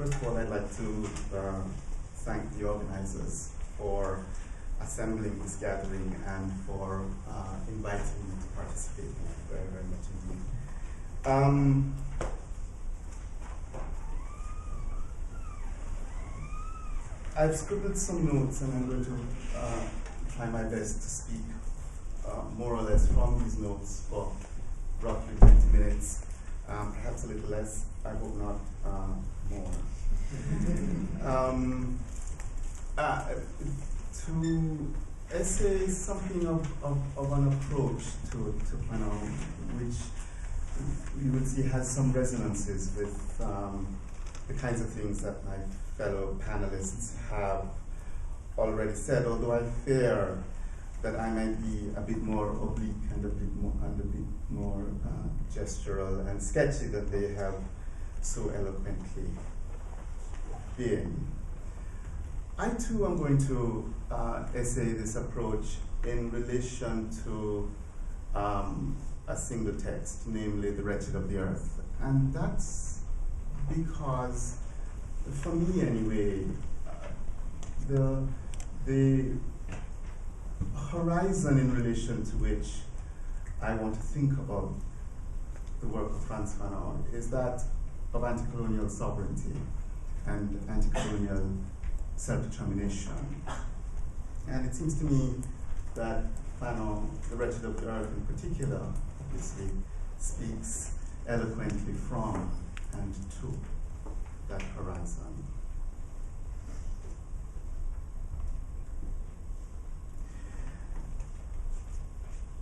First of all, I'd like to thank the organizers for assembling this gathering and for inviting me to participate. Thank you very, very much indeed. I've scribbled some notes and I'm going to try my best to speak more or less from these notes for roughly 20 minutes, perhaps a little less, I hope not more. To essay something of an approach to Fanon, which we would see has some resonances with the kinds of things that my fellow panelists have already said, although I fear that I might be a bit more oblique and a bit more gestural and sketchy than they have so eloquently been. I too am going to essay this approach in relation to a single text, namely The Wretched of the Earth. And that's because, for me anyway, the horizon in relation to which I want to think about the work of Frantz Fanon is that of anticolonial sovereignty and anticolonial self-determination. And it seems to me that Fanon, The Wretched of the Earth in particular, obviously speaks eloquently from and to that horizon.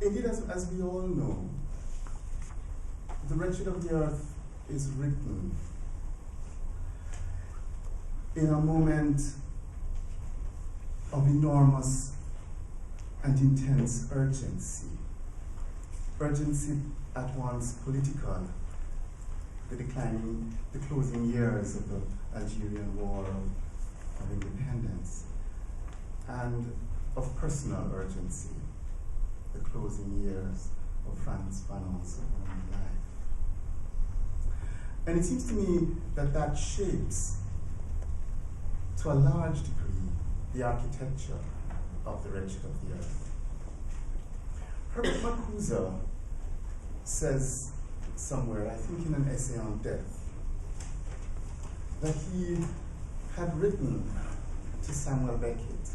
Indeed, as we all know, The Wretched of the Earth is written in a moment of enormous and intense urgency. Urgency at once political, the closing years of the Algerian War of Independence, and of personal urgency, the closing years of Frantz Fanon's own life. And it seems to me that that shapes, to a large degree, the architecture of The Wretched of the Earth. Herbert Marcuse says somewhere, I think in an essay on death, that he had written to Samuel Beckett,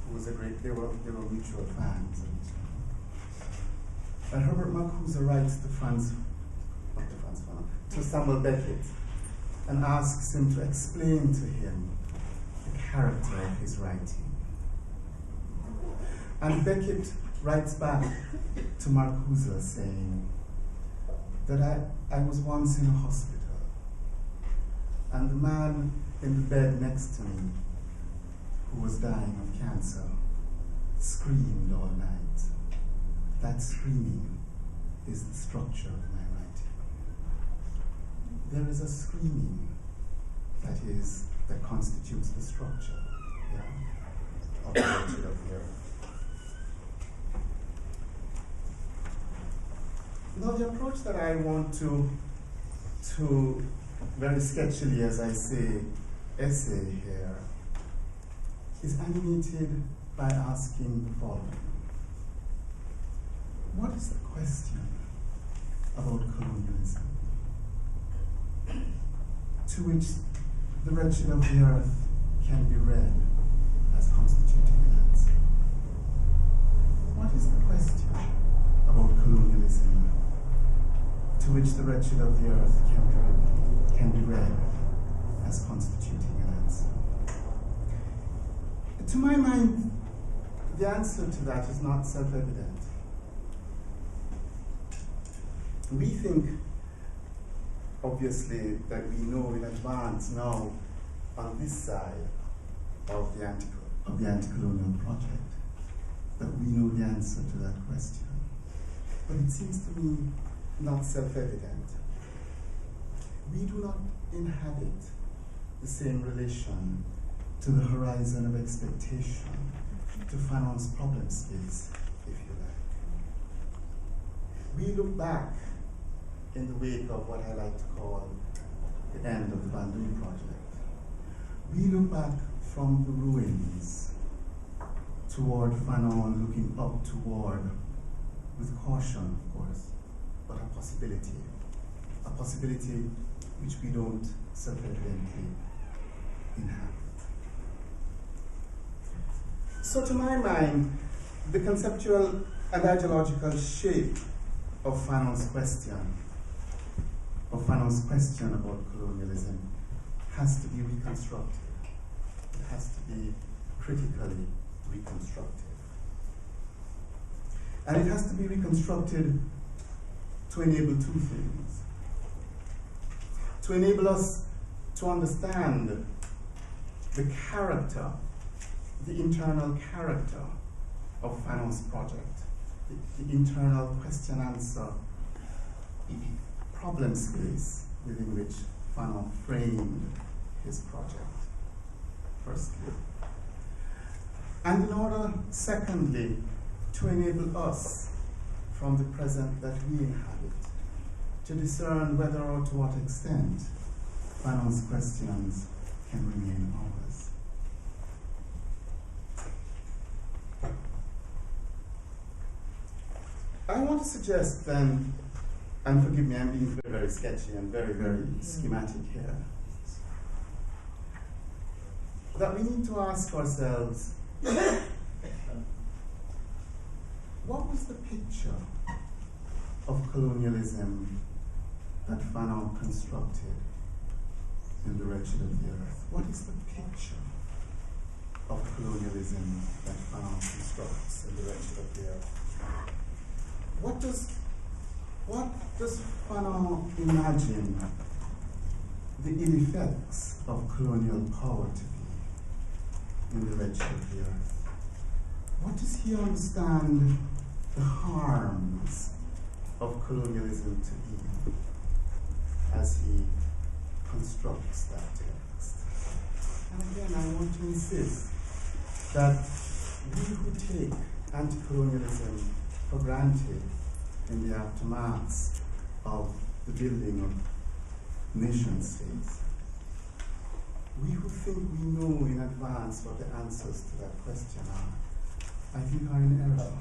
who was they were mutual fans. And Herbert Marcuse writes to Samuel Beckett and asks him to explain to him the character of his writing. And Beckett writes back to Marcuse saying that I was once in a hospital, and the man in the bed next to me, who was dying of cancer, screamed all night. That screaming is the structure of my writing. There is a screaming that constitutes the structure, of The Wretched of the Earth. Now, the approach that I want to very sketchily, as I say, essay here, is animated by asking the following. What is the question about colonialism to which The Wretched of the Earth can be read as constituting an answer? What is the question about colonialism to which The Wretched of the Earth can be read as constituting an answer? To my mind, the answer to that is not self-evident. We think, obviously, that we know in advance now on this side of the anticolonial project, that we know the answer to that question. But it seems to me not self-evident. We do not inhabit the same relation to the horizon of expectation, to Fanon's problem space, if you like. We look back in the wake of what I like to call the end of the Bandung project. We look back from the ruins toward Fanon, looking up toward, with caution, of course, but a possibility which we don't self-evidently inhabit. So to my mind, the conceptual and ideological shape of Fanon's question about colonialism has to be reconstructed. It has to be critically reconstructed. And it has to be reconstructed to enable two things. To enable us to understand the character, the internal character of Fanon's project, the internal question-answer problem space within which Fanon framed his project, firstly. And in order, secondly, to enable us from the present that we inhabit to discern whether or to what extent Fanon's questions can remain ours. I want to suggest then, and forgive me, I'm being very, very sketchy and very, very schematic here, that we need to ask ourselves, what was the picture of colonialism that Fanon constructed in the Wretched of the Earth? What is the picture of colonialism that Fanon constructs in the Wretched of the Earth? What does Fanon imagine the ill effects of colonial power to be in the Wretched of the Earth? What does he understand the harms of colonialism to be as he constructs that text? And again, I want to insist that we who take anti-colonialism for granted in the aftermath of the building of nation states, we who think we know in advance what the answers to that question are, I think are in error.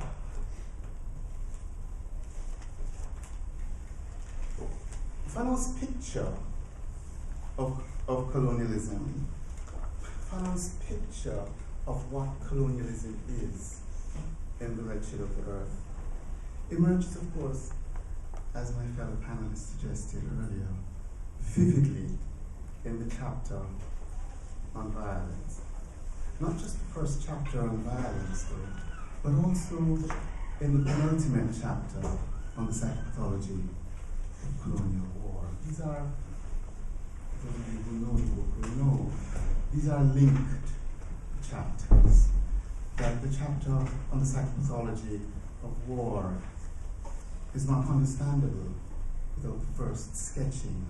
Fanon's picture of colonialism, Fanon's picture of what colonialism is in the Wretched of the Earth, emerges, of course, as my fellow panelists suggested earlier, vividly in the chapter on violence. Not just the first chapter on violence, though, but also in the penultimate chapter on the psychopathology of colonial war. These are, those of you who know the book will know, these are linked chapters. That the chapter on the psychopathology of war is not understandable without the first sketching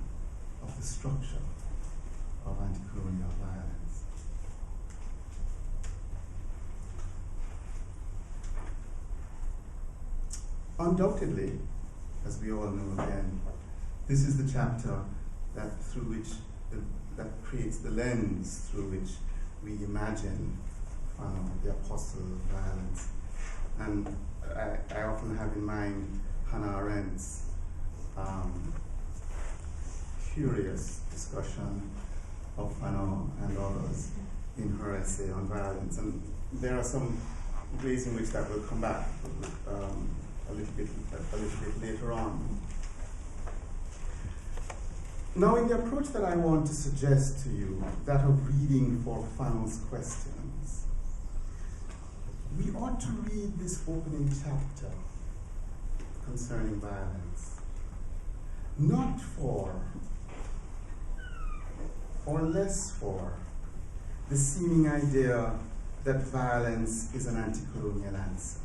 of the structure of anti-colonial violence. Undoubtedly, as we all know again, this is the chapter that that creates the lens through which we imagine the apostle of violence. And I often have in mind Hannah Arendt's curious discussion of Fanon and others in her essay on violence. And there are some ways in which that will come back a little bit later on. Now, in the approach that I want to suggest to you, that of reading for Fanon's questions, we ought to read this opening chapter concerning violence, not for, or less for, the seeming idea that violence is an anti-colonial answer.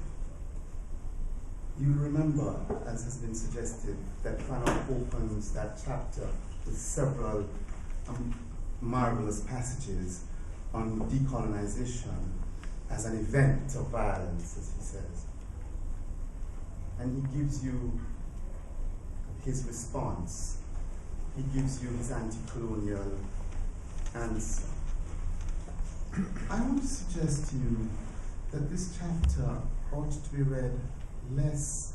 You remember, as has been suggested, that Fanon opens that chapter with several marvelous passages on decolonization as an event of violence, as he says. And he gives you his response. He gives you his anti-colonial answer. I want to suggest to you that this chapter ought to be read less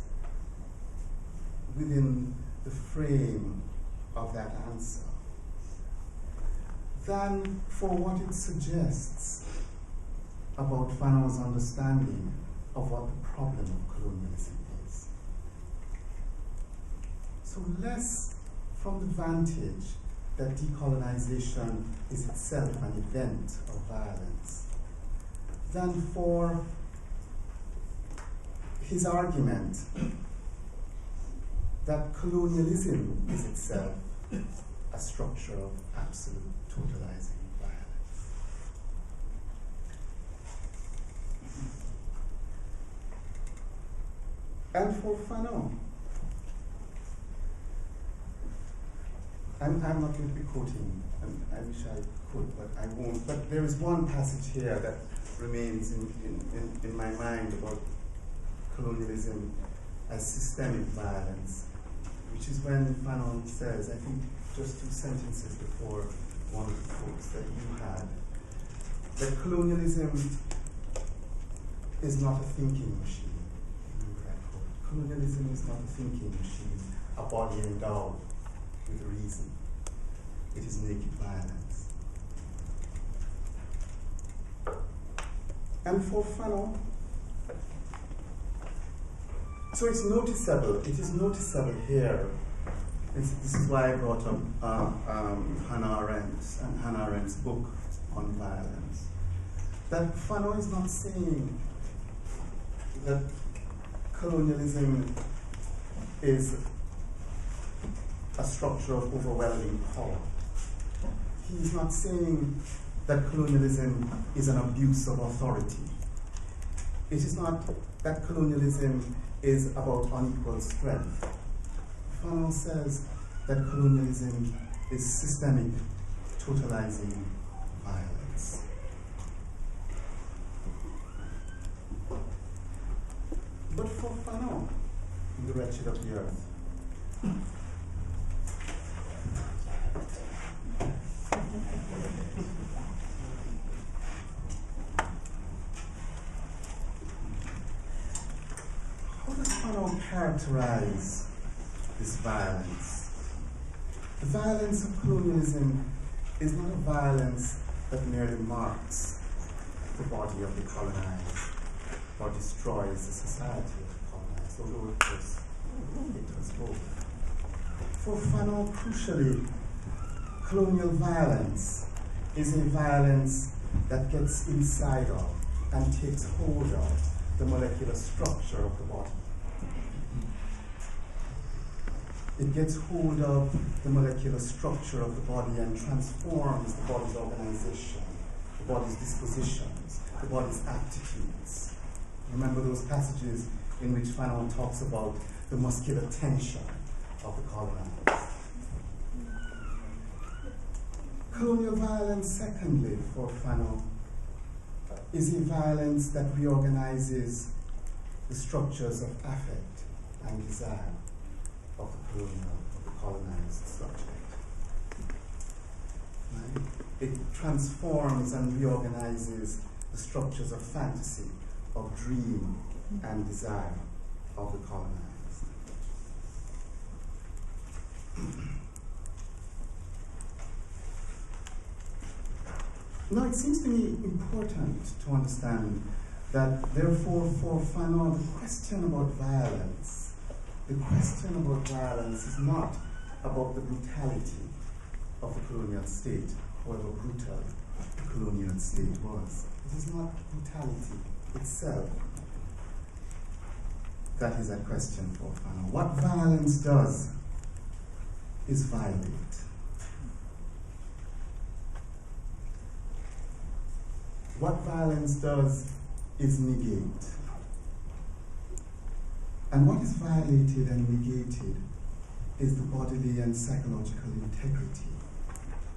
within the frame of that answer than for what it suggests about Fanon's understanding of what the problem of colonialism is. So less from the vantage that decolonization is itself an event of violence, than for his argument that colonialism is itself a structure of absolute totalizing violence. And for Fanon, I'm not going to be quoting, and I wish I could, but I won't. But there is one passage here that remains in my mind about colonialism as systemic violence, which is when Fanon says, I think just 2 sentences before one of the quotes that you had, that colonialism is not a thinking machine. Remember that quote? Colonialism is not a thinking machine, a body endowed with reason. It is naked violence. And for Fanon, so it's noticeable, it is noticeable here. This is why I brought up Hannah Arendt's book on violence. That Fanon is not saying that colonialism is a structure of overwhelming power. He is not saying that colonialism is an abuse of authority. It is not that colonialism is about unequal strength. Fanon says that colonialism is systemic, totalizing violence. But for Fanon, in The Wretched of the Earth, how does Fanon characterize this violence? The violence of colonialism is not a violence that merely marks the body of the colonized or destroys the society of the colonized, although it was both. For Fanon, crucially, colonial violence is a violence that gets inside of and takes hold of the molecular structure of the body. It gets hold of the molecular structure of the body and transforms the body's organization, the body's dispositions, the body's attitudes. Remember those passages in which Fanon talks about the muscular tension of the colonized. Colonial violence, secondly, for Fanon, is a violence that reorganizes the structures of affect and desire of the colonized subject. Right? It transforms and reorganizes the structures of fantasy, of dream and desire of the colonized. Now, it seems to me important to understand that, therefore, for Fanon, the question about violence is not about the brutality of the colonial state, however brutal the colonial state was. It is not brutality itself that is a question for Fanon. What violence does is violate. What violence does is negate. And what is violated and negated is the bodily and psychological integrity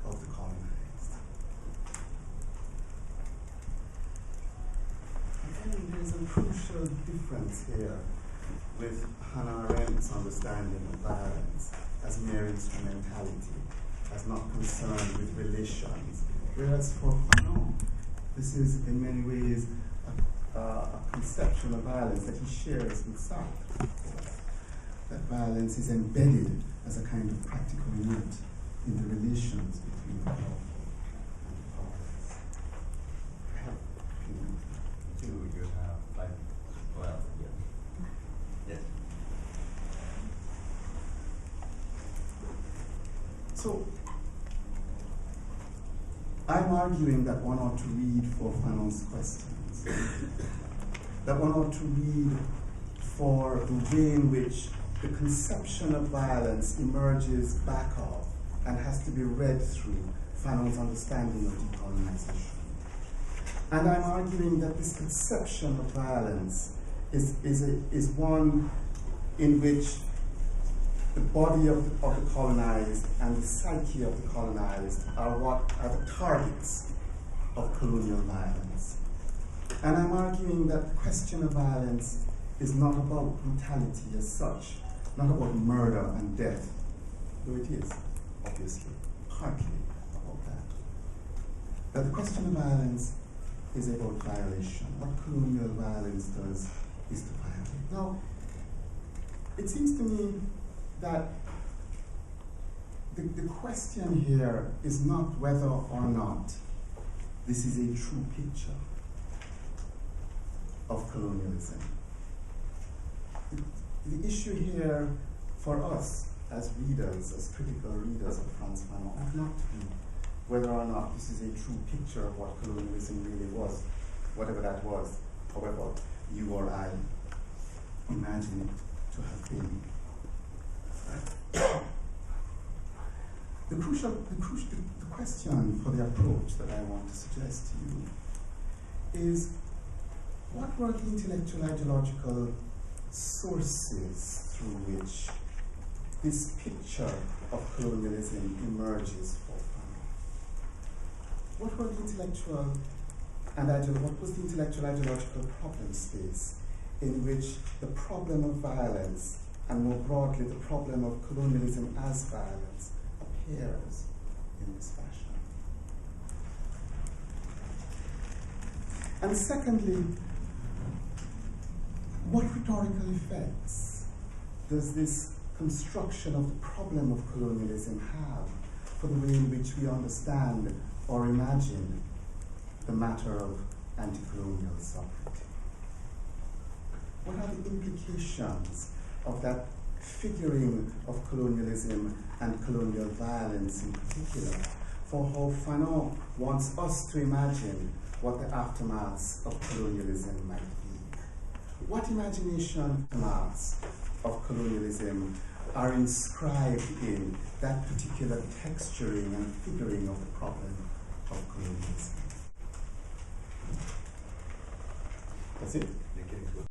of the colonized. Again, there's a crucial difference here with Hannah Arendt's understanding of violence as mere instrumentality, as not concerned with relations, whereas for Fanon, This is, in many ways, a conception of violence that he shares with Sartre. That violence is embedded as a kind of practical unit in the relations between the powerful and the powerless. You have 5, well, yes. Yes. So, I'm arguing that one ought to read for Fanon's questions, that one ought to read for the way in which the conception of violence emerges back of and has to be read through Fanon's understanding of decolonization. And I'm arguing that this conception of violence is one in which the body of the colonized and the psyche of the colonized are the targets of colonial violence. And I'm arguing that the question of violence is not about brutality as such, not about murder and death, though it is, obviously, partly about that. But the question of violence is about violation. What colonial violence does is to violate. Now, it seems to me that the question here is not whether or not this is a true picture of colonialism. The issue here for us as readers, as critical readers of Frantz Fanon, ought not to be whether or not this is a true picture of what colonialism really was, whatever that was, however you or I imagine it to have been. The question for the approach that I want to suggest to you is, what were the intellectual ideological sources through which this picture of colonialism emerges for Fanon? What were the intellectual and what was the intellectual ideological problem space in which the problem of violence, and more broadly the problem of colonialism as violence, appears in this fashion? And secondly, what rhetorical effects does this construction of the problem of colonialism have for the way in which we understand or imagine the matter of anticolonial sovereignty? What are the implications of that figuring of colonialism and colonial violence in particular for how Fanon wants us to imagine what the aftermaths of colonialism might be? What imagination aftermaths of colonialism are inscribed in that particular texturing and figuring of the problem of colonialism? That's it? You can go.